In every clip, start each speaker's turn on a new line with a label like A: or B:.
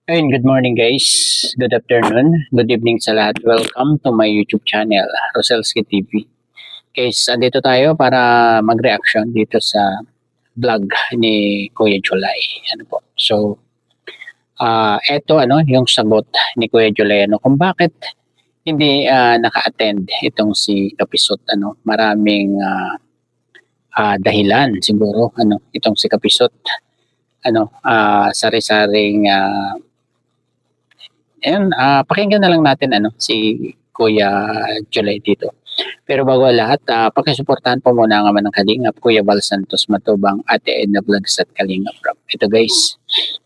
A: Ayun, good morning guys. Good afternoon. Good evening sa lahat. Welcome to my YouTube channel, Roselski TV. Guys, andito tayo para mag-reaction dito sa vlog ni Kuya July. Ano po? So, eto yung sagot ni Kuya July kung bakit hindi naka-attend itong si Kapisot maraming dahilan siguro itong si Kapisot sari-saring pakinggan na lang natin si Kuya July dito. Pero bago lahat, pakisuportahan po muna naman ng Kalingap, Kuya Val Santos Matubang, Ate Edna Vlogs at Kalingap Rob. Ito guys,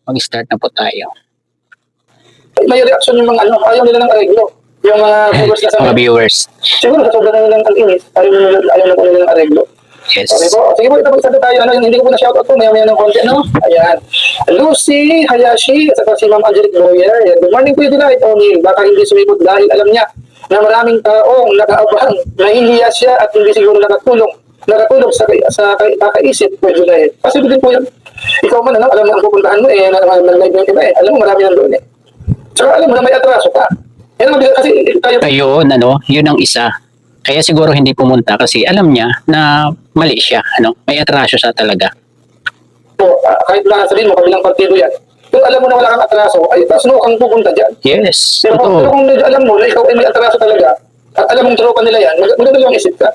A: mag-start na po tayo.
B: May reaction yung mga ayaw nila ng areglo. Yung mga viewers na sa
A: mga viewers.
B: Siguro sa sobrang nila ng inis, ayaw na po nila ng areglo.
A: Yes.
B: Okay po. Sige po, ito pagsabi tayo. Hindi ko po na-shoutout po. Maya-maya ng konti, Ayan. Lucy Hayashi, at saka si Ma'am Angelique Boyer. Ayan. Good morning po yun nila. Ito, baka hindi sumipot dahil alam niya na maraming taong nakaabang, nahihiya siya at hindi siguro nakatulong sa kakaisip po yun nila. Kasi din po yun. Ikaw man, alam mo ang pupuntahan mo, nag-live yung iba, alam mo marami nang doon Saka alam mo na may atraso ka. Yan naman kasi tayo...
A: Ayun, yun ang isa. Kaya siguro hindi pumunta kasi alam niya na mali siya, may atraso siya talaga.
B: Kahit na sabihin mo, kabilang partido yan. Kung alam mo na wala kang atraso, ay pasno kang pupunta dyan.
A: Yes.
B: Pero kung alam mo na ikaw ay may atraso talaga, at alam mong tropa nila yan, magdadalawang isip ka.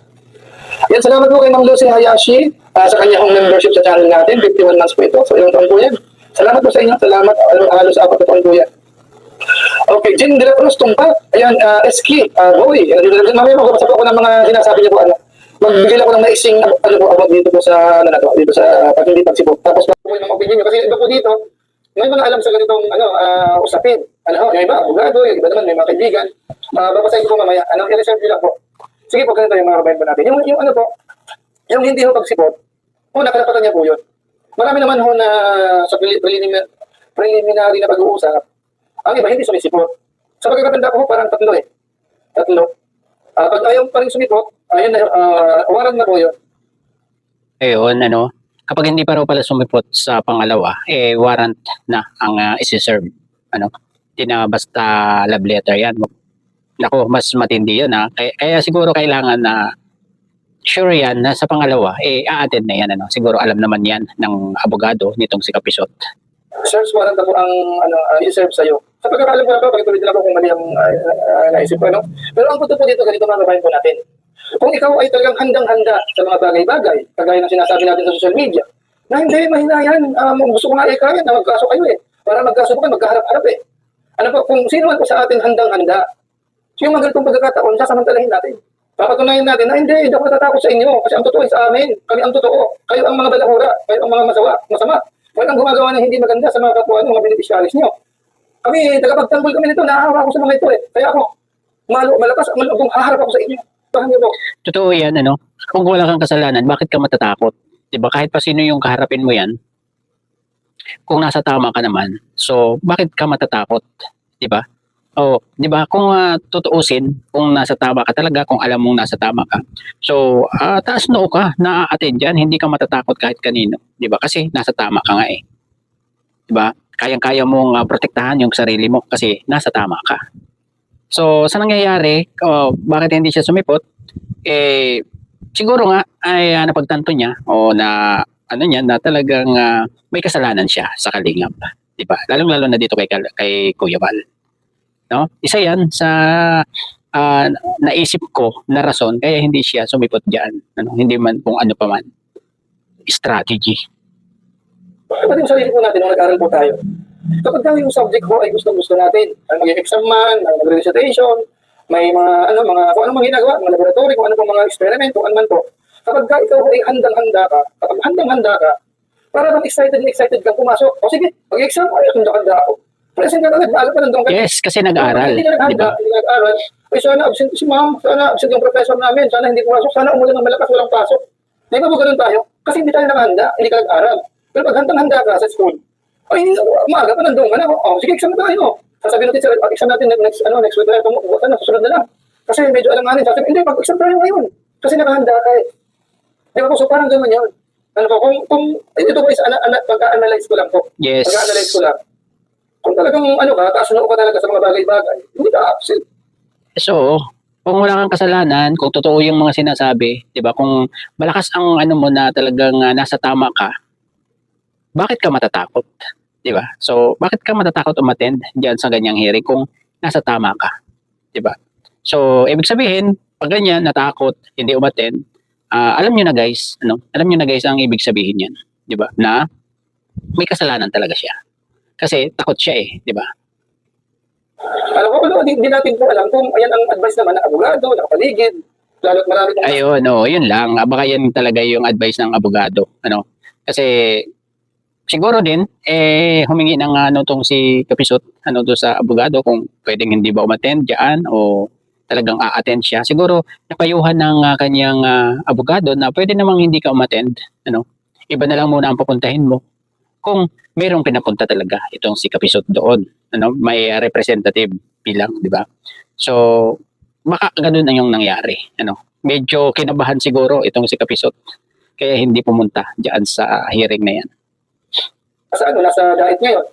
B: Yan, salamat po kay Ma'am Lucy Hayashi sa kanyang membership sa channel natin. 51 months po ito. So, ilang taon po yan. Salamat po sa inyo. Salamat. Halos 4 taon po yan. Okay, Jen de la Cruz Tumpa. Ayan, Eski, Boy. Mamaya magbabasa po ako ng mga sinasabi niyo po. Magbigay ako ng maising award dito po sa dito sa hindi pagsipot. Tapos po yung mga opinion niyo kasi iba po dito, may mga alam sa ganitong usapin. Yung iba, abogado, yung iba naman may mga kaibigan. Babasahin ko po mamaya. I-reserve niyo lang po. Sige po, ganito yung mga kabayan po natin. Yung yung hindi ho pagsipot, nakarapatan niya po yun. Marami naman ho na sa preliminary na pag-uusap, ang iba hindi sumisipot. Sa pagkakatanda ko, parang tatlo. Pag ayaw pa rin sumipot, ayun na, warang na po yun.
A: Ayun, kapag hindi pa raw pala sumipot sa pangalawa, warrant na ang isi-serve. Hindi na basta love letter yan. Naku, mas matindi yun Kaya siguro kailangan na sure yan na sa pangalawa, a-attend na yan. Siguro alam naman yan ng abogado nitong si Kapisot.
B: Search warrant na po ang i-serve sa'yo. Sa pagkakalam ko na po, pagkatuloy din ako kung mali ang naisip ko. Pero ang punto po dito, ganito mga babayan po natin. Kung ikaw ay talagang handang-handa sa mga bagay-bagay, kagaya ng sinasabi natin sa social media, na hindi, mahina yan, gusto ko nga kaya na magkaso kayo Para magkaso po kayo, magkaharap-harap kung sino man po sa atin handang-handa, yung mga ganitong pagkakataon, sasamantalahin natin. Papatunayan natin na hindi ako natatakot sa inyo kasi ang totoo ay sa amin. Kami ang totoo. Kayo ang mga balahura. Kayo ang mga masama. Kayo ang gumagawa ng hindi maganda sa mga kapwa mga beneficiaries nyo. Kami, tagapagtanggol kami nito. Naahawa ako sa mga ito Kaya ako, malakas kung haharap ako sa inyo. Tahan niyo po.
A: Totoo yan, Kung wala kang kasalanan, bakit ka matatakot? Diba? Kahit pa sino yung kaharapin mo yan, kung nasa tama ka naman, so bakit ka matatakot? Diba? Di ba? Kung tutuusin, kung nasa tama ka talaga, kung alam mong nasa tama ka. So, taas noo ka, na-attend dyan, hindi ka matatakot kahit kanino. Di ba? Kasi nasa tama ka nga Di ba? Kayang-kaya mong protektahan yung sarili mo kasi nasa tama ka. So, sa nangyayari, bakit hindi siya sumipot? Siguro nga ay napagtanto niya na na talagang may kasalanan siya sa Kalingap. Di ba? Lalong-lalo na dito kay Kuya Val. Isa yan sa naisip ko na rason kaya hindi siya sumipot diyan. Hindi man kung ano pa man. Strategy.
B: Pati yung sarili po natin, nung nag-aral po tayo, kapag yung subject ko ay gusto natin, mag-exam man, mag-recitation, may mga kung anong mga ginagawa, mga laboratory, kung ano pong mga eksperimento, ano man po. Kapag ikaw ay handang-handa ka, para bang excited kang pumasok. O sige, mag-exam, ay handa ako. Present ka agad, maaga pa nandun ka.
A: Yes, kasi nag-aaral.
B: Hindi nag-aaral. Ay, sana absent si ma'am, sana absent yung professor namin, sana hindi pumasok, sana umulan ng malakas, walang pasok. Di ba po ganun tayo? Kasi hindi tayo nakahanda, hindi ka nag-aaral. Pero pag handang-handa ka sa school, ay, maaga pa nandun ka na. Sige, exam na tayo. Sasabihin natin, exam natin next week na ito, susunod na lang. Kasi medyo alanganin, sasabihin, hindi, pag-exam tayo ngayon. Kasi nakahanda ka Di ba po, so parang gano'n yun. Kung ito po is pag-analyze ko lang po.
A: Yes.
B: Pag-analyze ko lang. Kung talagang ano ka, taas noo ka talaga sa mga bagay-bagay, hindi ka absent.
A: So, kung wala kang kasalanan, kung totoo yung mga sinasabi, 'di ba? Kung malakas ang ano mo na talagang nasa tama ka, bakit ka matatakot? 'Di ba? So, bakit ka matatakot umattend diyan sa ganyang hearing kung nasa tama ka, 'di ba? So, ibig sabihin, pag ganyan, natakot, hindi umattend, alam niyo na guys, ano? Alam niyo na guys ang ibig sabihin niyan, 'di ba? Na may kasalanan talaga siya. Kasi takot siya eh, 'di ba?
B: Alam ko, ano, hindi natin po alam kung ayan ang advice naman ng abogado, ng paligid, lalo't marami pong
A: Ayun, oh, yun lang. Baka yan talaga yung advice ng abogado, ano? Kasi siguro din humingi ng ano tong si Kapisot ano do sa abogado kung pwedeng hindi ba umattend diyan o talagang a-attend siya. Siguro napayuhan ng kanyang abogado na pwede namang hindi ka umattend, ano? Iba na lang muna ang papuntahin mo. Kung mayroong pinapunta talaga itong si Kapisot doon, ano? May representative bilang, 'di ba? So baka ganun ang yung nangyari, ano? Medyo kinabahan siguro itong si Kapisot kaya hindi pumunta diyan sa hearing na yan.
B: nasa ano, nasa diet ngayon.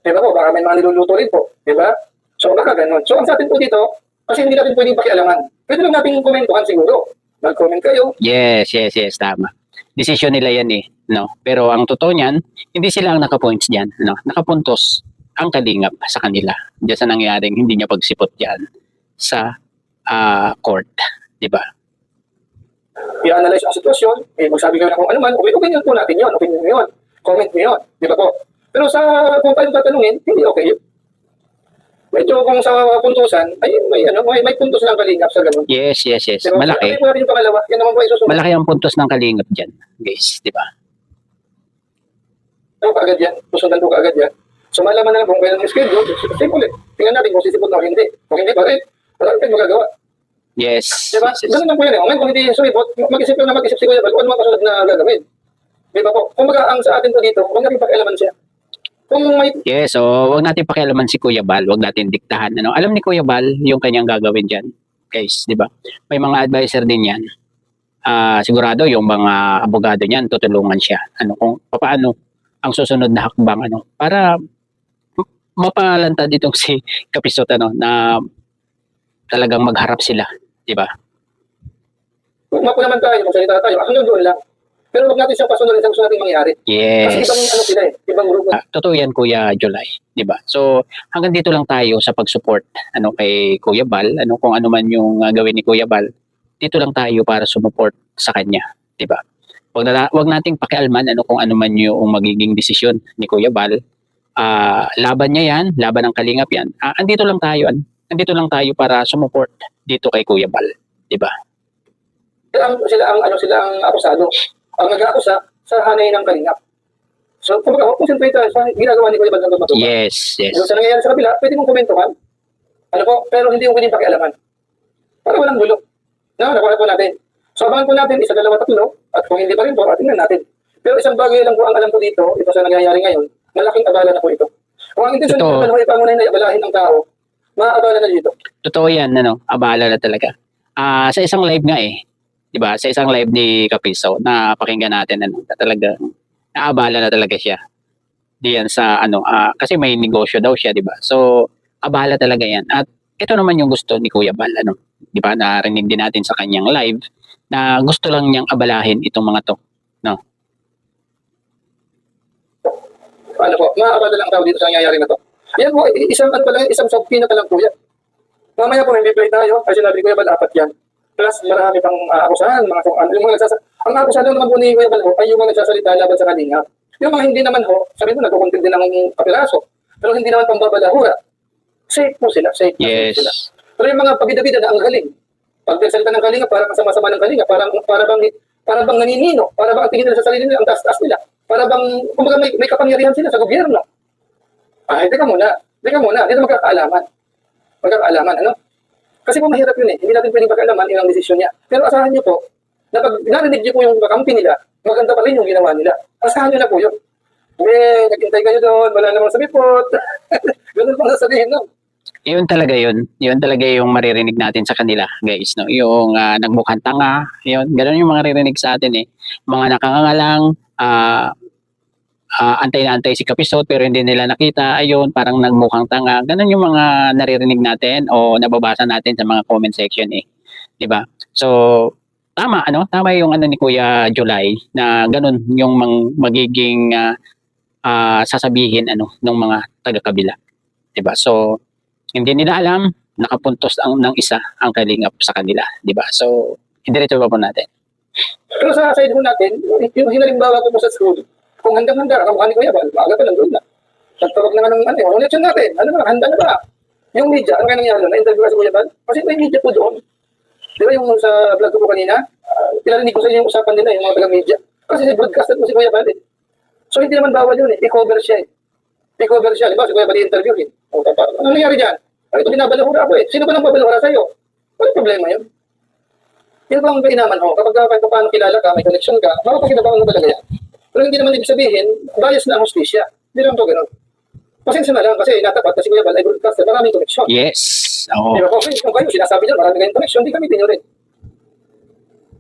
B: Di ba po, baka may mga niluluto rin po. Di ba? So, baka ganun. So, ang sa atin po dito, kasi hindi natin pwedeng pakialaman. Pwede lang natin komentuhan siguro. Mag-comment kayo.
A: Yes, yes, yes, tama. Decision nila yan eh, no? Pero ang totoo niyan, hindi sila ang naka-points diyan, no? Nakapuntos ang kalingap sa kanila. Diyan sa nangyaring hindi niya pagsipot diyan sa court, 'di ba?
B: I-analyze ang sitwasyon. Magsabi kayo na kung ano man. Opinion po natin yun. Opinion nyo yun. Comment nyo yun. Di ba po? Pero sa kung tayo tatanungin, hindi okay yun. Medyo kung sa puntusan, ay may puntos lang kalingap sa ganun.
A: Yes, yes, yes.
B: Diba?
A: Malaki.
B: Ano po natin yung pangalawa? Yan naman po ay susunod.
A: Malaki ang puntos ng kalingap diyan, guys, 'di ba?
B: Ano kaagad yan? Susundan po kaagad yan. So malaman na lang kung kailan yung schedule. Simple. Tingnan natin kung sisipot na o hindi. Kung hindi pa rin, wala tayong magagawa.
A: Yes.
B: Diba?
A: Yes, yes.
B: Ganun lang po yun. Ngayon kung hindi sumipot, mag-isip lang na mag-isip si Kuya Bal kung ano mga kasunod na gagawin. Diba po? Kung ang sa atin po dito, huwag natin pakialaman siya. Kung may
A: Yes, so wag natin pakialaman si Kuya Bal, wag natin diktahan ano. Alam ni Kuya Bal yung kanyang gagawin diyan. Guys, 'di ba? May mga adviser din 'yan. Sigurado yung mga abogado niyan tutulungan siya. Ano kung paano ang susunod na hakbang ano para mapalantad itong si Kapisot ano na talagang magharap sila, 'di ba?
B: kung mapo naman tayo, magsalita tayo, hanggang doon lang. Pero huwag natin siyang pasunod sa gusto natin mangyari. Kasi
A: Yes.
B: ibang ano sila eh, ibang grupo.
A: Totoo yan Kuya July, 'di ba? So hanggang dito lang tayo sa pag-support ano kay Kuya Bal, ano kung ano man yung gawin ni Kuya Bal, dito lang tayo para sumuport sa kanya, 'di ba? Wag nating pakialaman ano kung ano man yung magiging desisyon ni Kuya Bal. Laban niya yan, laban ng kalingap yan. Andito lang tayo, andito lang tayo para sumuport dito kay Kuya Bal, 'di ba?
B: Sila ang akusado. Ang nag-aakusa sa hanay ng kalingap. So, kung concentrate tayo sa ginagawa ni Kuya Bal ng matuwa.
A: Yes, yes.
B: Doon sa nangyayari sa kabila, pwede mong komentuhan. Ano po? Pero hindi mo pwedeng pakialaman. Para walang gulo. Nakuha po natin. So, abangan po natin, isa, dalawa, tatlo, at kung hindi pa rin po, tingnan natin. Pero isang bagay lang po ang alam ko dito, ito sa nangyayari ngayon, malaking abala na po ito. Kung ang intensyon
A: Totoo.
B: naman ay pangunay na abalahin ng tao, maaabala na dito.
A: Totoo yan, ano, abala na talaga. Sa isang live nga eh, 'di ba? Sa isang live ni Kapiso na pakinggan natin ano, na talagang naabala na talaga siya. Diyan sa ano, kasi may negosyo daw siya, 'di ba? So, abala talaga 'yan. At ito naman yung gusto ni Kuya Bal, ano, 'di ba? Narinig din natin sa kanyang live na gusto lang niyang abalahin itong mga 'to, no?
B: Ano po, maaabala lang ang tao dito sa nangyayari na to. Yan po, isang sub-pina pa lang po yan. Mamaya po, may play tayo, kasi sinabi ko, Kuya Bal, apat yan. Plus, marami pang akusahan, mga kung ano, yung mga ang akusado naman po ni Kuya Bal ay yung mga nagsasalita laban sa kanina. Yung mga hindi naman ho, sabi mo, nagkukuntin din ng kapiraso, pero hindi naman pambabalahura. Safe po sila, safe na safe sila.
A: Yes.
B: Pero yung mga pabida-bida na ang galing, pag nagsalita ng kalinga, parang masama-sama ng kalinga, para bang naninino, para bang ang tingin nila sa sarili nila, ang taas-taas nila, para bang, kumbaga may kapangyarihan sila sa gobyerno. Teka muna, dito magkakaalaman. Ano? Kasi po mahirap yun eh. Hindi natin pwedeng pag-alaman yung desisyon niya. Pero asahan niyo po, na pag narinig niyo po yung kakampi nila, maganda pa rin yung ginawa nila. Asahan niyo na po yun. Naghintay kayo doon, wala namang sabipot. Ganun pang sasabihin nun.
A: Yun talaga yun. Yun talaga yung maririnig natin sa kanila, guys, no? Yung nagmukhang tanga, yun. Ganun yung maririnig sa atin eh. Mga nakangangalang, antay na antay si Kapisot pero hindi nila nakita, ayun, parang nagmukhang tanga. Ganun yung mga naririnig natin o nababasa natin sa mga comment section eh. 'Di ba? So, tama yung ano ni Kuya July na ganun yung magiging sasabihin ng mga taga-kabila. 'Di ba? So, hindi nila alam, nakapuntos ng isa ang kalingap sa kanila, 'di ba? So, diretso pa po natin.
B: Pero sa side mo natin, yung hinalimbawa ko po sa school, kung handang-handa, kamukha ni Kuya Bal, maaga pa lang doon na. Nagtawag naman ng yung election natin, ano na, handa na ba? Yung media, ano kaya nangyari? Na-interview ka sa Kuya Bal? Kasi may media po doon. Di ba yung sa vlog ko po kanina, pinarinig ko sa inyo yung usapan nila, yung mga taga-media. Kasi broadcasted po si Kuya Bal eh. So hindi naman bawal yun eh, i-cover siya eh. I-cover siya, di ba? Si Kuya Bal i-interview eh. Ano nangyari dyan? Ito binabalahura ako eh. Sino ba nang babalahura sa'yo? Walang problema yun. Yun ba ang kainaman ho? Kapag kahit paano kilala ka, may connection ka, mapapakinabangan mo talaga yan. Pero hindi naman ibig sabihin, bias na ang hustisya. Hindi naman ito ganun. Pasensya na lang kasi natapat kasi Kuya Bal ay broadcaster, maraming connection.
A: Yes. Oo.
B: Di ba? Kung kayo sinasabi dyan, maraming kayong connection, di kami nyo rin.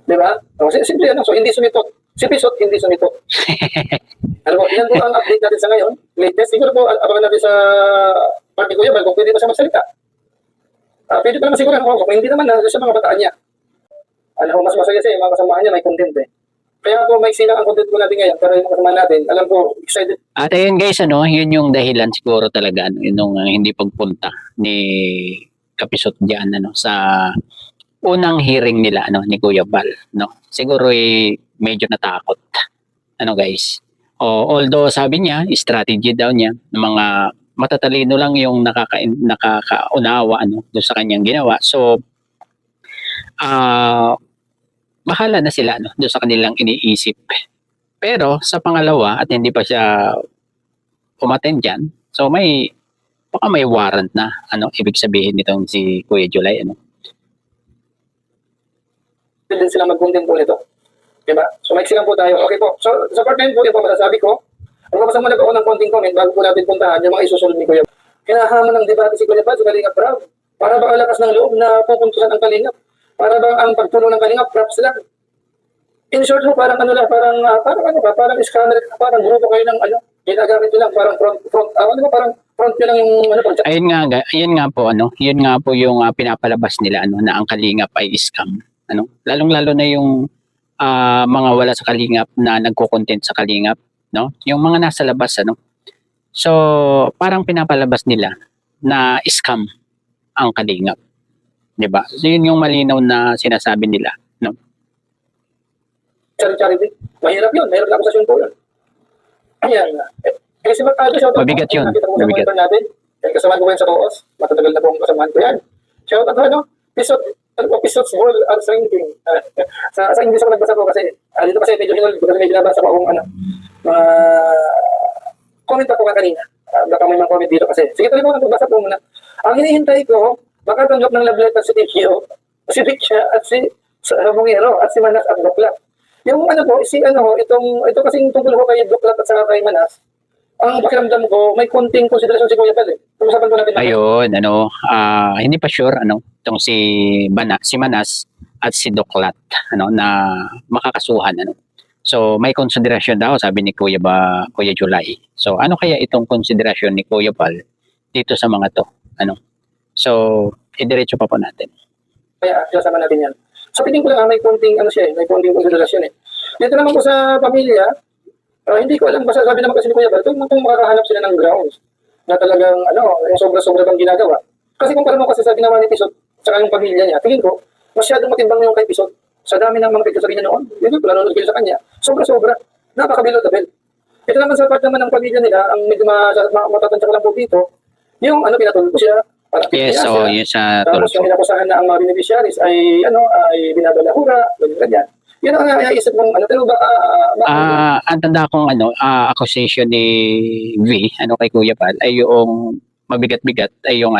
B: Di ba? Simple yan. So, hindi sumitot. Si Pisot, hindi sumitot. Ano po, yan po ang update natin sa ngayon. Latest, siguro po, abangan natin sa part ni Kuya Bal kung pwede pa siya magsalita. Pwede pa naman siguro kung hindi naman sa mga bataan niya. Alam mo, mas masaya siya, yung mga kasamahan niya may content eh. Kaya po may sila ang content ko natin ngayon, pero yung mga kasamahan natin, alam ko, excited.
A: At ayun guys, yun yung dahilan siguro talaga, yun yung hindi pagpunta ni Kapisot diyan sa unang hearing nila ni Kuya Bal, no. Siguro medyo natakot. Guys. Although sabi niya, strategy daw niya ng mga matatalino lang yung nakakaunawa doon sa kanyang ginawa. So bahala na sila doon sa kanilang iniisip. Pero sa pangalawa at hindi pa siya umattend dyan, so baka may warrant na ibig sabihin nitong si Kuya July
B: Din sila mag-content po nito. Diba? So maiksi lang po tayo. Okay po. So sa part 9 po, yung po masasabi ko, magbabasa muna ako ng konting comment bago po natin puntahan yung mga isusunod ni Kuya. Kinahaman ng debate si Kuya Bal sa Kalingap Rap. Para ba ang lakas ng loob na pupuntusan ang Kalingap? Para bang ang pagtulong ng Kalingap props lang? In short ho, parang parang scammer, parang grupo kayo ng ginagamit nyo lang, parang parang front nyo lang yung
A: ayun nga po yung pinapalabas nila na ang Kalingap ay scam. Lalong-lalo na yung mga wala sa Kalingap na nagko-content sa Kalingap, no? Yung mga nasa labas So, parang pinapalabas nila na scam ang Kalingap. 'Di ba? So, yun yung malinaw na sinasabi nila, no?
B: Charity. Mahirap yun. Mahirap na akusasyon po yun. Ayan. Kasi
A: mabigat yun.
B: Mabigat. Natin. Kasamahan ko yan sa Koos. Matatagal na po ang kasamahan ko yan. Shout out Pisot's Ball at Ranking. Sa English ako nagbasa ko kasi dito kasi medyo hinul kasi medyo nabasa ko kung comment ako kanina. Baka may mga comment dito kasi. Sige tuloy mo, nagbasa po muna. Ang hinihintay ko, baka tanggap ng love letter si Tikyo, si Diksha at si Bungero at si Manas at Doklat. Yung ito kasing tungkol ko kay Doklat at saka kay Manas, ang pakiramdam ko, may konting konsiderasyon si Kuya Bal eh. Tumasapan ko natin.
A: Ayun, hindi pa sure, itong si Manas at si Doklat, na makakasuhan, So, may konsiderasyon daw, sabi ni Kuya July. So, ano kaya itong konsiderasyon ni Kuya Bal dito sa mga to, So, idiretso pa po natin.
B: Kaya, kasama natin yan. So, tingin ko lang, may konting konsiderasyon eh. Dito naman ko sa pamilya, hindi ko alam, basta sabi naman kasi ni Kuya Bal, kung makakahanap sila ng grounds na talagang, yung sobra-sobra bang ginagawa. Kasi kung parang mo kasi sa ginawa ni Pisot, saka yung pamilya niya, tingin ko, masyadong matimbang yung kay Pisot. Sa dami ng mga pagkasabi niya noon, yun yung nanonood kayo sa kanya, sobra-sobra, napakabilo-tabel. Ito naman sa part naman ng pamilya nila, ang medyo matatansya ko lang po dito, yung pinatulog ko siya,
A: yes, so yun sa
B: tapos yung inakusahan na ang mga beneficiaries ay binabalahura, ganyan. Yun ang naisip mong pero
A: ang tanda kong accusation ni V kay Kuya Bal ay yung mabigat-bigat ay yung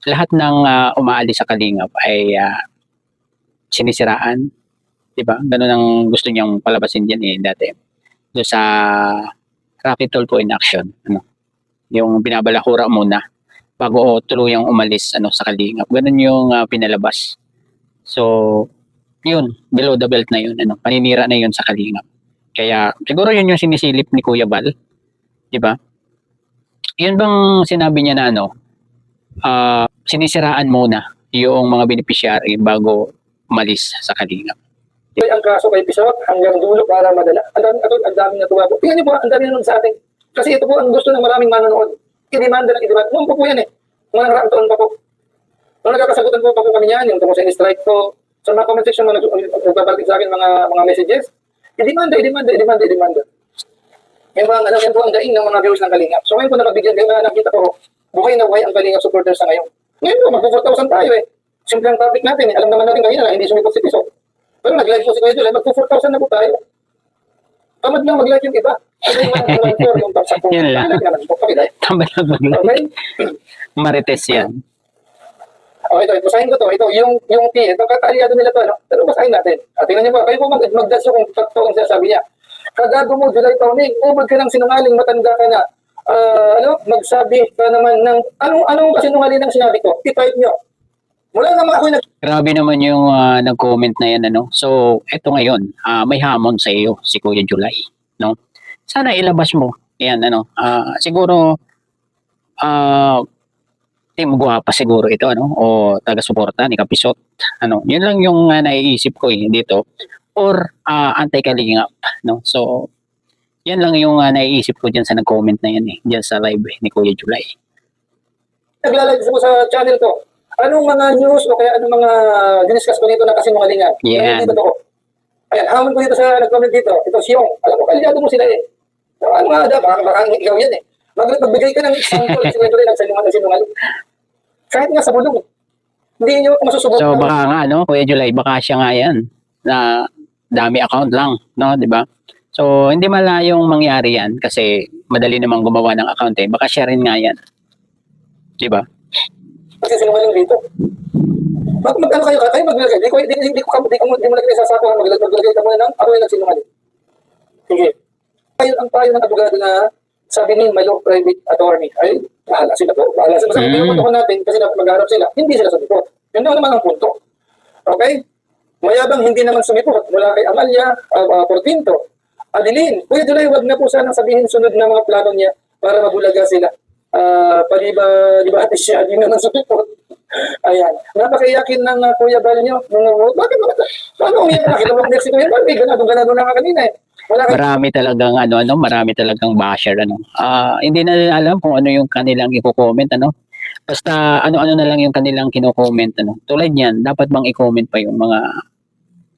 A: lahat ng umaalis sa Kalingap ay sinisiraan, 'di ba? Ganun ang gusto niyang palabasin diyan dati. Do sa Rocky Tulfo in action, yung binabalahura muna bago tuluyang umalis sa Kalingap. Ganun yung pinalabas. So, yun, below the belt na yun, paninira na yun sa Kalingap. Kaya siguro yun yung sinisilip ni Kuya Bal, 'di ba? Yun bang sinabi niya na sinisiraan muna yung mga beneficiary bago umalis sa Kalingap.
B: Ang kaso kay Pisot hanggang dulo para madala. Ang daming natuwa po. Tingnan niyo po, ang daming nanonood sa atin. Kasi ito po ang gusto ng maraming manonood. I-demanda ng i-demand. Noon po po yan eh. Mga nakaraang taon pa po. Nung nagkakasagutan po pa po kami yan, yung tungkol sa strike po, sa mga comment section, nagbabalik sa akin mga messages, i-demanda. Yan po ang daing ng mga viewers ng Kalingap. So ngayon po nakabigyan kayo na nakita ko, buhay na buhay ang Kalingap supporters sa ngayon. Ngayon po, mag-4,000 tayo eh. Simple ang topic natin eh. Alam naman natin kanina na hindi sumipot si Pisot. Pero nag-live po si Kuya July, mag-4,000 na po tayo. Tamad lang mag-live yung iba. Kasi yung mga yung top 10.
A: Yun lang. Tamad lang mag-live.
B: Okay?
A: Marites yan.
B: Okay, ito. Basahin ko to. Ito, yung T. Ito, katalyado nila to. Pero basahin natin. Tingnan niyo po. Kayo po mag-daso kung totoo ang sinasabi niya. Kagado mo, July Tawning. Ubod ka ng sinungaling. Matanda ka na. Magsabi ka naman ng... Anong kasinungaling ng sinabi ko? I-type niyo. Mula naman ako
A: Grabe naman yung nag-comment na yan, ano. So, eto ngayon, may hamon sa iyo si Kuya July, no? Sana ilabas mo. Yan, ano. Siguro team guwapa siguro ito, ano, o taga-suporta ni Kapisot. Ano, yun lang yung naiisip ko dito. Or anti-Kalingap, no. So, yan lang yung naiisip ko diyan sa nag-comment na yan diyan sa live ni Kuya July.
B: Naglalagay mo sa channel ko. Anong mga news o kaya anong mga diniscuss ko dito na kasinungalingan?
A: Yeah.
B: Dito ko. Ayan, hamon ko dito sa nag-comment dito. Ito siyong. Alam mo, kalyado mo sila eh. Ano nga da, baka ikaw yan eh. Magbigay ka ng example sila doon ng sinungaling. Kahit nga sa bulong. Hindi nyo masusubok.
A: So baka nga, no, Kuya July, baka siya nga yan na dami account lang, no, di ba? So hindi malayong mangyari yan kasi madali namang gumawa ng account eh. Baka siya rin nga yan. Di ba?
B: Kasi sinungaling dito. Mag-ano kayo maglagay. Hindi mo naglagay sa sako. Maglagay ka muna ng ako yung nagsinungaling. Sige. Ang payo ng abogado na sabi ni my law private attorney ay bahala sila po. Bahala sila. Sabi ko natin kasi dapat mag-harap sila. Hindi sila sumipot. Yun naman ang punto. Okay? Mayabang hindi naman sumipot mula kay Amalia Portinto. Adeline, Kuya July, wag na po sanang sabihin sunod na mga plano niya para mabulaga sila. Palibati siya, di naman sumipot. Ayan. Napakaiyakin ng Kuya Bal nyo. Bakit? Paano umiyak? Nakilawag niya si Kuya Bal. Ganado na ka kanina eh.
A: Marami talagang marami talagang basher hindi na nila alam kung ano yung kanilang i-comment Basta ano-ano na lang yung kanilang kino-comment Tulad niyan, dapat bang i-comment pa yung mga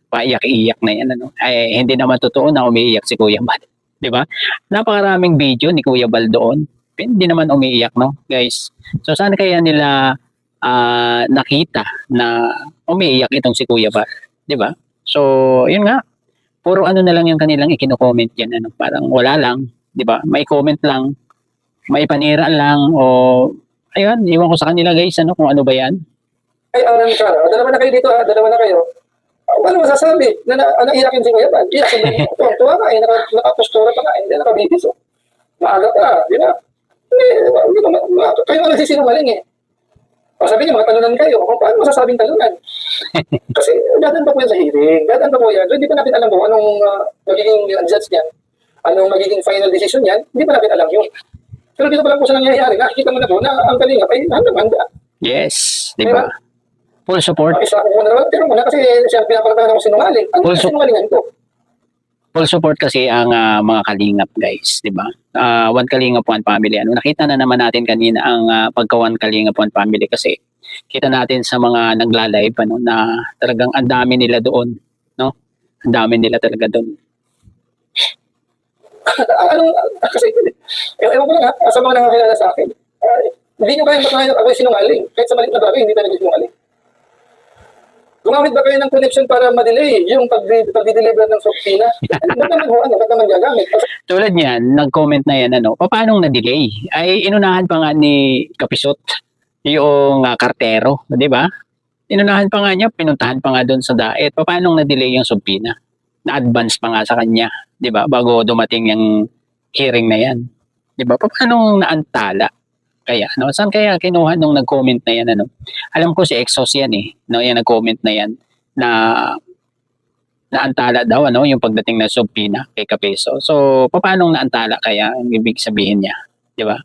A: paiyak-iyak na yan Ay hindi naman totoo na umiiyak si Kuya Bal, 'di ba? Napakaraming video ni Kuya Bal doon. Hindi naman umiiyak, no, guys. So saan kaya nila nakita na umiiyak itong si Kuya Bal, 'di ba? So, yun nga. Puro na lang yung kanilang ikino-comment diyan parang wala lang, 'di ba? May comment lang, may panira lang o ayun, iwan ko sa kanila guys kung ano ba 'yan.
B: Ay, dalawa na kayo dito dalawa na kayo. Ano masasabi? Iyakin si Kuya Bal. Iyakin mo. Tuwa ka nakapostura pa ka, hindi nakabibis. Maaga pa, di ba? Kayo nga nagsisinungaling eh. Sabi niya, mga talunan kayo. Kung paano masasabing talunan? Kasi dadaan pa po yan sa hearing. Dadaan pa po yan. So, hindi pa natin alam kung anong magiging judge niyan. Anong magiging final decision niyan. Hindi pa natin alam yun. Pero dito pa lang po sa nangyayari. Nakikita mo na po na ang Kalingap ay handa.
A: Yes, di ba? Full support.
B: Isa ko muna. Pero muna kasi siya pinapalatahan ako sinungaling. Ano yung sinungalingan ko?
A: Full support kasi ang mga Kalingap guys, 'di ba? One Kalingap, one family. Nakita na naman natin kanina ang pagka One Kalingap, one family kasi kita natin sa mga nagla-live na talagang ang dami nila doon, no? Ang dami nila talaga doon.
B: Kasi ewan ko lang sa mga nakakilala sa akin. Hindi nyo kaya matahan ako sinungaling. Kahit sa maliit na bagay, hindi tayo nagsinungaling. Gumamit ba kayo ng connection para ma-delay yung pag-deliver ng subpoena? Ba't naman gagamit?
A: Tulad niyan, nag-comment na yan, paano na-delay? Ay, inunahan pa nga ni Kapisot yung kartero, di ba? Inunahan pa nga niya, pinuntahan pa nga doon sa daet. Paano na-delay yung subpoena? Na-advance pa nga sa kanya, di ba? Bago dumating yung hearing na yan. Di ba? Paano naantala? Kaya, saan kaya kinuha nung nag-comment na yan, Alam ko si Exos yan, Yan nag-comment na yan na naantala daw ano yung pagdating ng subpoena kay Kapeso. So paano naantala kaya ang ibig sabihin niya, 'di ba?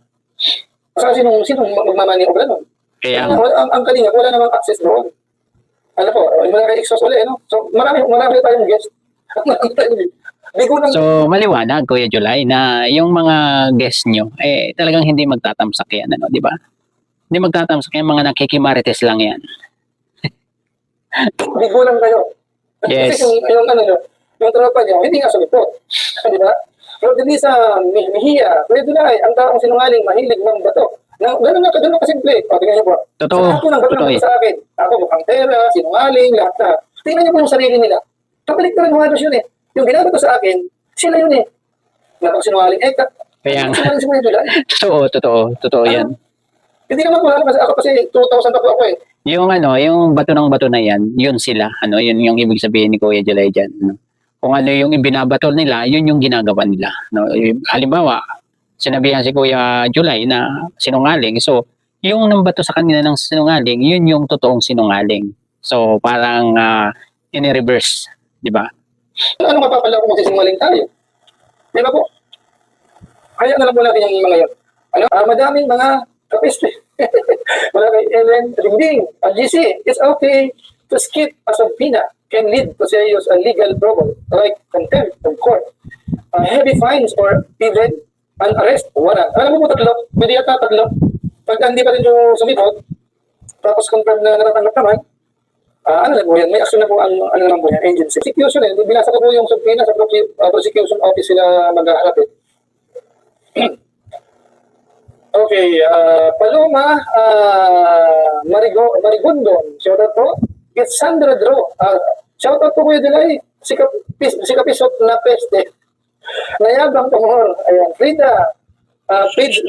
B: Saka sinong magmamaniobra nun?
A: Kaya
B: Ang Kalinga, wala namang access doon. Ano po, wala kayo exhaust ulit, no? So, marami tayong guest. Bigo ng...
A: so maliwanag Kuya July na yung mga guest nyo talagang hindi magtatamsak yan ano, 'di ba? Hindi magtatamsak yan, mga nakikimarites lang yan.
B: Bigo lang kayo.
A: Yes.
B: Kasi yung tropa niyo, hindi nga sumipot. Di ba? Pero dili sa Mejia, Kuya July, ang taong sinungaling, mahilig ng bato. Ganun na kasimple. O, tingnan niyo po.
A: Totoo.
B: Sa ako ng bato
A: Totoo
B: ng sa akin. Ako mukhang pera, sinungaling, lahat na. Tingnan niyo po yung sarili nila. Kapalik ko rin halos yun eh. Yung binabato sa akin, sila yun eh. Sinungaling.
A: Kaya nga.
B: Sinungaling si Kuya July.
A: Totoo yan.
B: Hindi naman po kasi ako kasi 2,000 pa po ako eh.
A: Yung yung bato ng bato na yan, yun sila. Yun yung ibig sabihin ni Kuya July dyan. No? Kung ano yung ibinabato nila, yun yung ginagawa nila. No? Halimbawa, sinabihan si Kuya July na sinungaling. So, yung nambato sa kanila ng sinungaling, yun yung totoong sinungaling. So, parang in-reverse. Di ba?
B: Ano mapapala kung magsisinungaling tayo? Di ba po? Kaya na lang po natin yung mga yun. Madaming mga kapiste. Wala kay Ellen Dingding. GC, it's okay to skip a subpoena can lead to serious legal trouble like contempt of court, heavy fines, or even an arrest warrant. Alam mo po tatlo? Pwede yata tatlo. Pag hindi pa rin yung sumipot, tapos confirm na natatanggap naman, ano lang po yan? May action na po ang lang po yan, agency. Prosecution binasa ko po yung subpoena sa prosecution office sila mag-aharap eh. Okay, Paloma Marigondon, shoutout po. It's Sandra Dro. Shoutout po Kuya Dilay. Si Kapisot na peste. Nayabang tumor. Ayan, Frida. Page,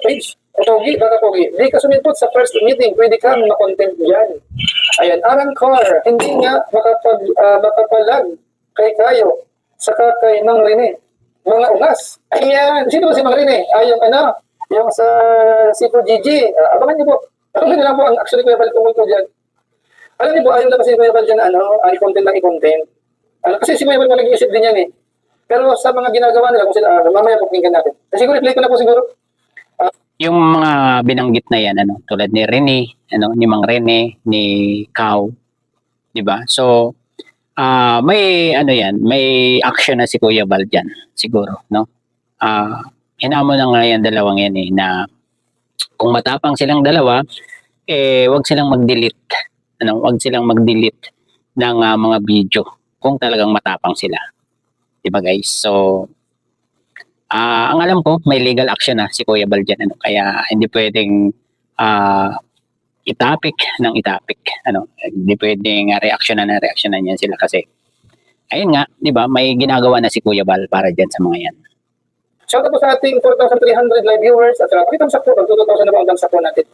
B: Page. Pogi, baka Pogi. Di ka sumipot sa first meeting, pwede kang makontent dyan. Ayan, Arang Car. Hindi nga makapalag kay Kayo. Saka kay Mang Rene. Mga ungas. Ayan. Sino ba si Mang Rene? Yung sa Sipo Gigi. Abangan niyo po. Abangan niyo lang po ang actually Kuya Bal tungkol po dyan. Alam niyo po, ayaw lang kasi Kuya Bal dyan i-content lang i-content. Kasi si Kuya Bal nag-iisip din yan eh. Pero sa mga ginagawa nila, kung sila, mamaya pupinggan natin. Siguro i-play ko na po siguro.
A: Yung mga binanggit na yan, tulad ni Rene, ni Mang Rene, ni Kao, 'di ba? So, may may action na si Kuya Bal dyan, siguro, no? Hinamo na nga yan dalawang yan na kung matapang silang dalawa, wag silang mag-delete, wag silang mag-delete ng mga video kung talagang matapang sila. 'Di ba guys? So, ang alam ko, may legal action na si Kuya Bal dyan, kaya hindi pwedeng itapik ng itapik, hindi pwedeng reaksyonan yan sila kasi ayun nga, 'di ba, may ginagawa na si Kuya Bal para diyan sa mga yan.
B: Shoutout po sa ating 4,300 live viewers at pakita mo sakto, 2,000 na po ang sakto natin.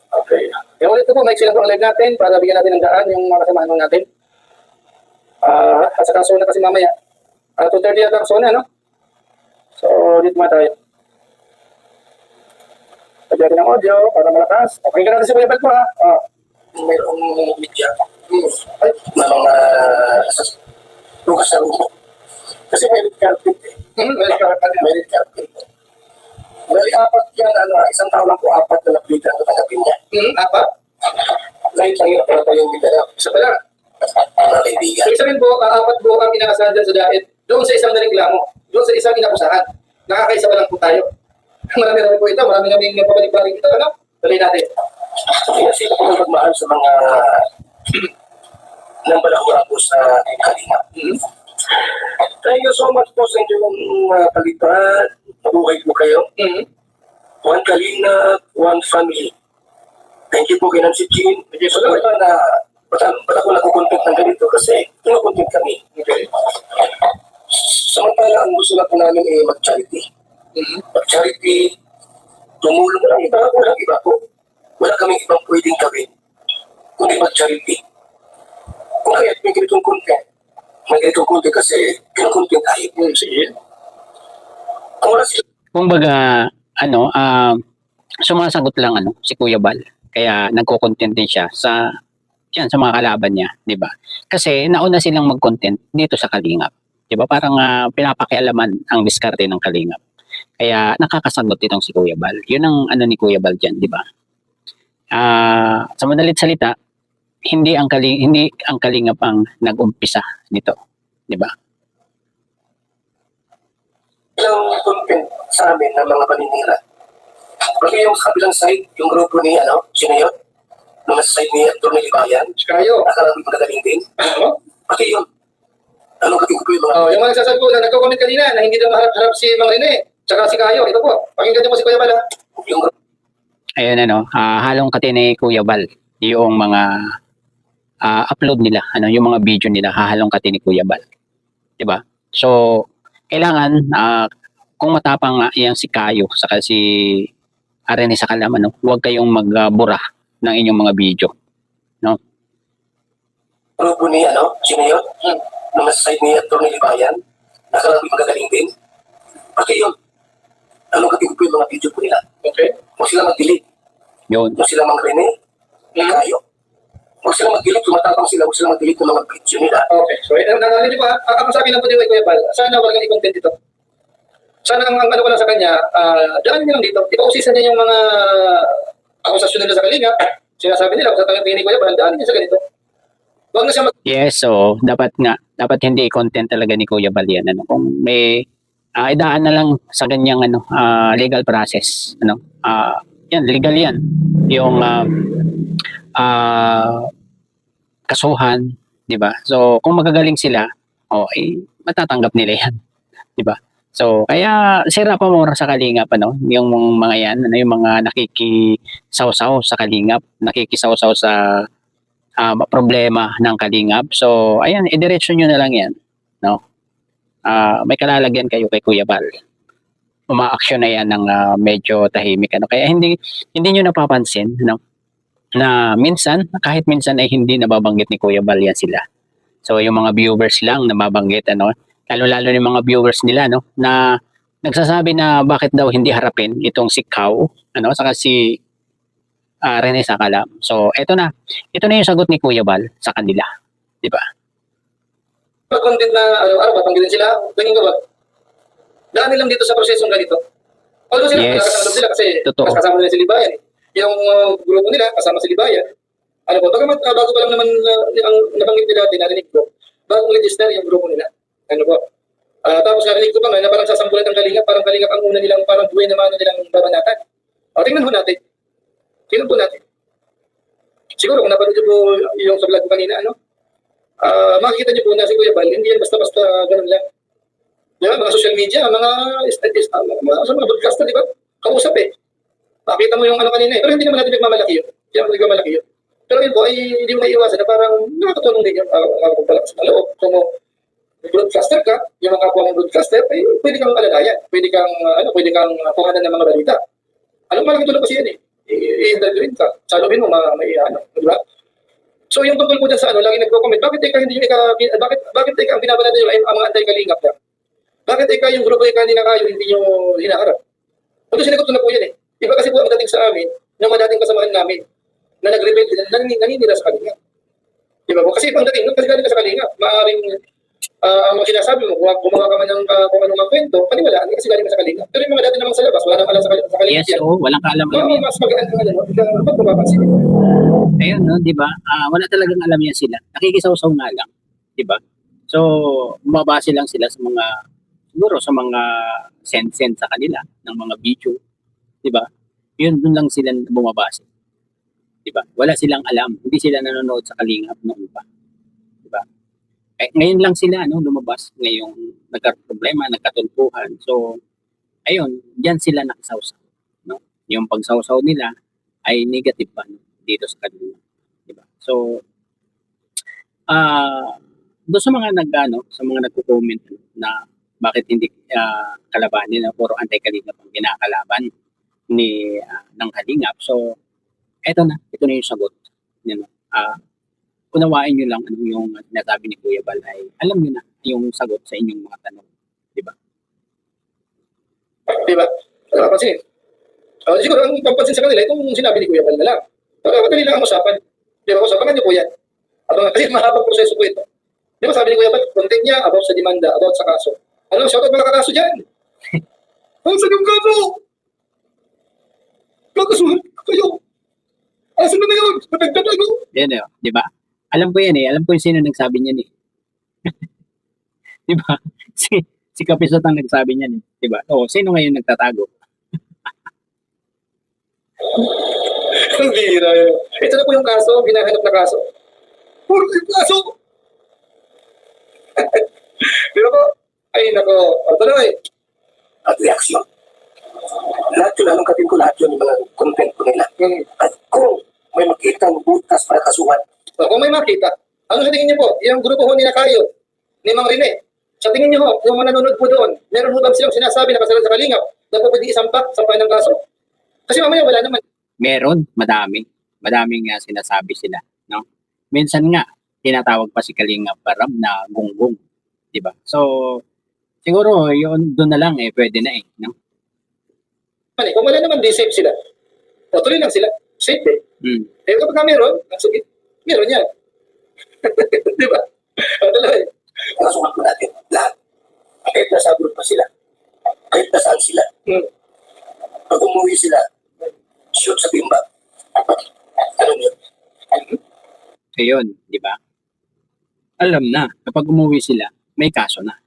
B: Okay. Kaya ulit po, maiksi lang po ang live natin para bigyan natin ng daan yung mga kasamahan natin. At saka so na kasi mamaya. 2:30 yata so na, no? So, dito mga tayo. Pagyan ng audio para malakas. Okay ka natin si Kuya Bal po, ha?
C: Mayroong media. Ay, na mga lukas sa lumo. Kasi merit carpet eh. Merit carpet. Bali, apat yan, isang tao lang po, apat na napitan na tanggapin niya.
B: Apat?
C: Lahat lang yun, para tayong bigyan.
B: Isa pala.
C: Mga kaibigan.
B: So, isa rin po, apat po ang inaasahan dyan sa dait. Doon sa isang nareklamo. Doon sa isang inakusahan. Nakakaisa pa lang po tayo. Marami po ito. Marami naming pabalik-balik ito. Tuloy natin.
C: Kaya sila po magmahal sa mga nang balakura po sa Kalinga. Thank you so much po sa inyong palitan. Mabuhay po kayo. One Kalinga, one family. Thank you po kay Nancy Jean. Salamat na ba't ako nagkukontent ng ganito kasi kinukontent kami.
B: Okay.
C: Samantala, ang gusto na po namin ay mag-charity. Mag-charity, tumulong lang iba, walang iba po. Wala kaming ibang pwedeng gawin, kundi mag-charity. Kung kaya may ganitong content, kasi kinukontent tayo.
B: Sige.
C: Kung wala sila,
A: Kumbaga, sumasagot lang si Kuya Bal. Kaya nagko-content din siya sa yan sa mga kalaban niya, 'di ba? Kasi nauna silang mag-content dito sa Kalingap, 'di ba? Parang pinapakialaman ang diskarte ng Kalingap. Kaya nakakasagot itong si Kuya Bal. 'Yun ang ano ni Kuya Bal diyan, 'di ba? Sa madalit salita, hindi ang Kalingap ang nag-umpisa nito, 'di ba?
C: Ilang content sa amin ng mga paninira. Pati yung sa kabilang side, yung grupo ni, sino yun? Mga side ni Atty. Libayan,
B: Kayo.
C: nakarating magagaling din. Pati yun. Anong kating ko yung mga...
B: Yung mga nagsasabi po na nagko-comment kanina na hindi daw harap si Mang Rene, tsaka si Kayo. Ito po, pakinggan niyo po si Kuya Bal.
C: Yung
A: Ayun halong kati ni Kuya Bal yung mga upload nila, yung mga video nila hahalong kati ni Kuya Bal. 'Di ba? So kailangan kung matapang nga yang si Kayo saka si Rene Sakalam, huwag kayong magbura ng inyong mga video.
C: grupo ni, sino yun? Mga side ni Atty. Libayan, nakarating magagaling din. Pati yun. Anong kating ko yung mga video po nila?
B: Okay.
C: Huwag sila mag-delete.
A: Yun.
C: Huwag sila Mang Rene. Kayo. Huwag sila mag-delete. Tumatapang sila. Huwag sila mag-delete ng mga video nila.
B: Okay. So, nangalili po, ako sa akin lang po din kay Kuya Bal, sana wag nang i-content ito. Sana ang ano ko lang sa kanya, daan niyo lang dito. Ipausisan niya yung mga akusasyon nila sa Kalinga. Sinasabi nila, kung sa tangang tingin ni Kuya Bal, daan niya sa ganito. Wag na siya
A: Yes, so dapat hindi content talaga ni Kuya Bal yan, kung may idaan na lang sa ganyang legal process, yan legal yan yung kasuhan, 'di ba? So kung magagaling sila, matatanggap nila yan, 'di ba? So kaya sira pa mura sa Kalingap, yung mga yan, yung mga nakikisaw-saw sa Kalingap, nakikisaw-saw sa problema ng Kalingap. So ayan, idiretso nyo na lang yan, may kalalagyan kayo kay Kuya Bal. Uma-action na yan ng medyo tahimik, kaya hindi nyo napapansin, na kahit minsan ay hindi nababanggit ni Kuya Bal yan sila. So yung mga viewers lang na mabanggit, lalo-lalo yung mga viewers nila, na nagsasabi na bakit daw hindi harapin itong si Kao, saka si Rene Sakalam. So ito na yung sagot ni Kuya Bal sa kanila, 'di ba?
B: content na babanggitin sila. Tingin ko ba? Daan nilang dito sa prosesong ganito. Although sila,
A: Yes.
B: nakakasama sila kasi
A: Totoo.
B: kasama nila si Libayan. Yung grupo nila, kasama si Libayan. Bagamat bago pa lang naman ang nabanggit nila, tinarinig ko, bagong register yung grupo nila. Tapos narinig ko pa nga na parang sasambulan ng Kalingap, parang Kalingap ang una nilang, parang buhay na mano nilang babanatan. Tingnan ho natin. Tingnan po natin. Siguro kung napanood niyo po yung sa vlog ko kanina, makikita niyo po na si Kuya Bal, hindi yan basta-basta ganun lang. Diba? Mga social media, mga broadcaster, di ba? Kausap Makita mo yung kanina Pero hindi naman natin nagmamalaki yun. Hindi naman nagmamalaki yun. Pero yun po, ay hindi mo maiiwasan na parang nakakatulong din yung pagpapalakas ng loob. Kung broadcaster ka, yung mga kapwa mong broadcaster, ay pwede kang alalayan. Pwede kang kuhanan ng mga balita. Malaking tulong kasi yan i-interviewin ka. Salubin mo, di ba? So yung tungkol po dyan sa lagi nagko-comment, bakit teka ang binabanatan nyo ay ang mga anti-Kalingap na? Bakit yung grupo ni Kayo hindi nyo hinaharap? Ito sinagot ko na po yan Iba kasi po ang dating sa amin, ng mga dating kasamahan namin, na nag-rebel, naninira sa Kalingap. Diba po? Kasi ang dating, kasi galing ka sa Kalingap, maaaring ang mga sinasabi mo, gumawa ka man ng kung anong mga kwento, paniwalaan kasi galing ka sa Kalingap. Pero yung mga dati namang sa labas, wala nang alam sa Kalingap.
A: Yes, walang kaalam-alam yan.
B: Mas magaan ang ba't mapapansin?
A: Ayun, di ba? Wala talagang alam yan sila. Nakikisaw-saw nga lang, di ba? So, bumabase lang sila sa mga, siguro sa mga send sa kanila ng mga video, di ba? Yun, dun lang sila bumabase. Di ba? Wala silang alam. Hindi sila nanonood sa Kalingap noon pa. Di ba? Ngayon lang sila lumabas. Ngayong nagka-problema, nagkatulpuhan. So, ayun, diyan sila nakisawsaw. Yung pagsawsaw nila ay negative pa dito sa kanila. Diba? So, doon sa mga sa mga nagko-comment na bakit hindi kalabanin na puro anti-Kalingap ang kinakalaban ng Kalingap. So, ito na yung sagot. Unawain nyo lang yung sinasabi ni Kuya Bal ay alam nyo na yung sagot sa inyong mga tanong. Diba?
B: Diba? Kasi, siguro ang pampansin sa kanila, itong sinabi ni Kuya Bal na lang. Madali lang ang usapan. Diba? Usapan nyo po yan. Kasi mahabang proseso po ito. Di ba sabi ni Kuya Bal, content niya about sa demanda, about sa kaso. Ano, shoutout mga kakaso dyan. Ang saan yung kaso? Kakasuhan kayo. Asan na ngayon? Napagdadago.
A: Yan eh, di ba? Alam ko yan eh. Alam ko yung sino nagsabi niyan eh. Di ba? Si Kapisot ang nagsabi niyan eh. Di ba? O, sino ngayon nagtatago?
B: Ang bihira yun. Ito na po yung kaso, hinahanap na kaso. Puro yung kaso. Di ba po? Ay, nako. O, tuloy.
C: At reaksyon. Lahat yun, anong katin ko lahat yun, yung mga content ko nila. At kung may makita ng butas para kasuhan,
B: So, kung may makita, ano sa tingin niyo po, yung grupo ho nila Kayo, ni Mang Rene, sa tingin niyo ho, yung mga nanonood po doon, meron ho bang silang sinasabi na kasalan sa Kalingap na po pwede sampahan ng kaso? Kasi mamaya wala naman.
A: Meron, madami. Madaming sinasabi sila. No? Minsan nga, tinatawag pa si Kalinga Param na gunggong. Di ba? So, siguro, yun, doon na lang eh, pwede na eh. No?
B: Kung wala naman, di safe sila. O tuloy lang sila. Safe eh.
A: Hmm.
B: Eh kapag meron, sige, meron yan. Di ba? O tuloy.
C: kasuhan ko natin lahat. Kahit nasa group pa sila, kahit nasaan sila, pag umuwi sila, shoot sa timba. Ano yun?
A: Ayun, di ba? Alam na, kapag umuwi sila, may kaso na.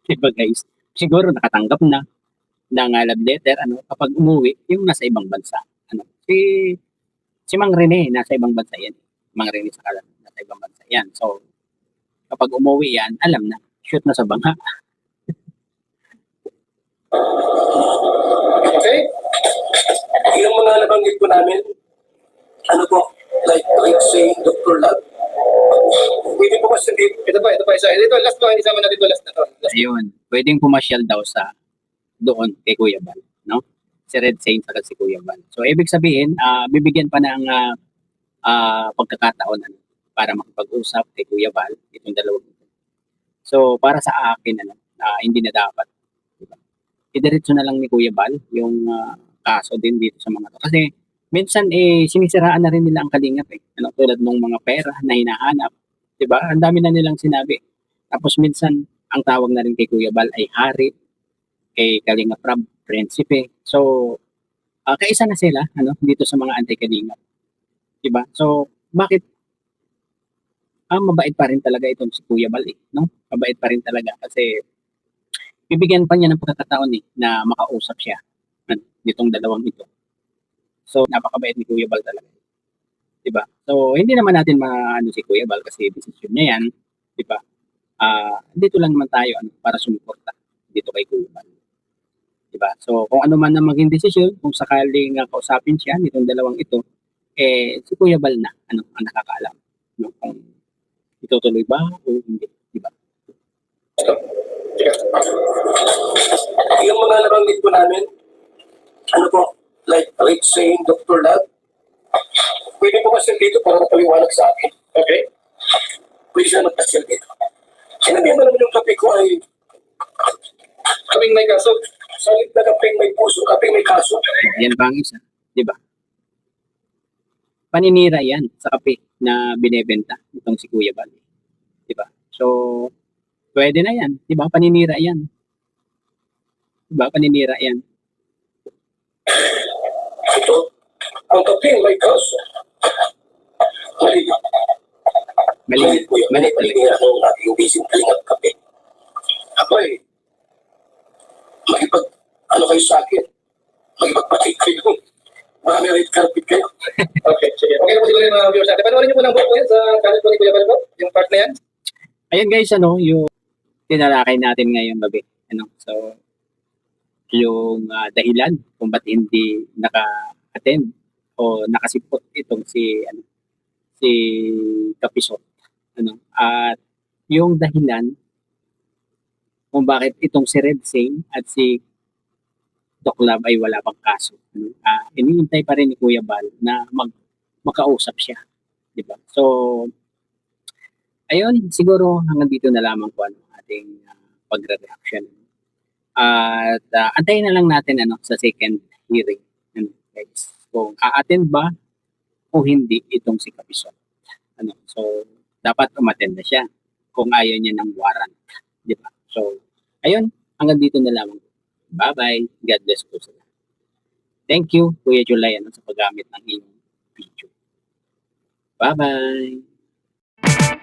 A: Di ba guys? Siguro nakatanggap na ng love letter, kapag umuwi, yung nasa ibang bansa. Si Mang Rene, nasa ibang bansa yan. Mang Rene sa kalan, nasa ibang bansa yan. So, kapag umuwi yan, alam na, shoot na sa bangha.
B: Okay?
C: Yung mga nabanggit po namin, ano po, like saying Dr. Love, pwede po kasi dito.
B: Ito pa isa. Ito, last to. Isama natin ito, last na to. Last.
A: Ayun, pwedeng pumasyal daw sa doon kay Kuya Bal, no? Si Red Saint at si Kuya Bal. So, ibig sabihin, bibigyan pa ng pagkakataon para makipag-usap kay Kuya Bal, itong dalawang ito. So, para sa akin, hindi na dapat. Diba? Idiretso na lang ni Kuya Bal yung kaso din dito sa mga to. Kasi, minsan, sinisiraan na rin nila ang kalingap eh. Tulad ng mga pera na hinahanap. Diba? Ang dami na nilang sinabi. Tapos, minsan, ang tawag na rin kay Kuya Bal ay hari, kay Kalingap Rab, Prinsipe. So, kaisa na sila dito sa mga anti-Kalingap. Diba? So, bakit mabait pa rin talaga itong si Kuya Bal, no? Mabait pa rin talaga kasi bibigyan pa niya ng pagkakataon na makausap siya nitong dalawang ito. So, napakabait ni Kuya Bal talaga. Diba? So, hindi naman natin maano si Kuya Bal kasi decision niya yan. Diba? Dito lang naman tayo para sumuporta dito kay Kuya Bal. Diba? So, kung ano man ang maging desisyon, kung sakaling kausapin siya nitong dalawang ito, si Kuya Bal na ang nakakaalam. No? Kung itutuloy ba o hindi. Diba?
C: Yung mga nabanggit po namin, ano po, like saying Dr. Love, pwede po kasi dito para paliwanag sa akin.
B: Okay?
C: Pwede siya magpasyal dito. Sinabi mo naman yung kape ko ay
B: Kaming may kaso.
C: salit na kapeng may puso, kapeng may kaso.
A: Yan pa ang isa. Diba? Paninira yan sa kape na binebenta itong si Kuya Bal. Diba? So, pwede na yan. Diba? Paninira yan. Diba? Paninira yan.
C: Ito, ang kapeng may kaso. Mali.
A: Mali.
C: Mali po yun.
A: Mali
C: Mali
A: talaga.
C: nga ng aking bising kalingap kape. Ako ay ano kayo sa akin? Makipagpatik kayo. Marami red carpet kayo.
B: Okay, sige. Okay na po siguro yung mga viewers natin. Panoorin niyo po ng buo po yan sa channel po ni Kuya Bal po. Yung part na yan.
A: Ayan guys, yung tinalakay natin ngayong gabi. So, yung dahilan kung ba't hindi naka-attend o nakasipot itong si Kapisot. At yung dahilan kung bakit itong si Red Sane at si Doc Love ay wala pang kaso. Iniintay pa rin ni Kuya Bal na makausap siya. Diba? So, ayun, siguro hanggang dito na lamang po ating pagre-reaction. At antayin na lang natin sa second hearing. Guys. Kung a-attend ba o hindi itong si Kapisot.
D: Ano, so, dapat umattend na siya kung ayaw niya ng warrant. Di ba? So, ayun, hanggang dito na lamang. Bye-bye. God bless po sila. Thank you, Kuya Julay, sa paggamit ng iyong video. Bye-bye.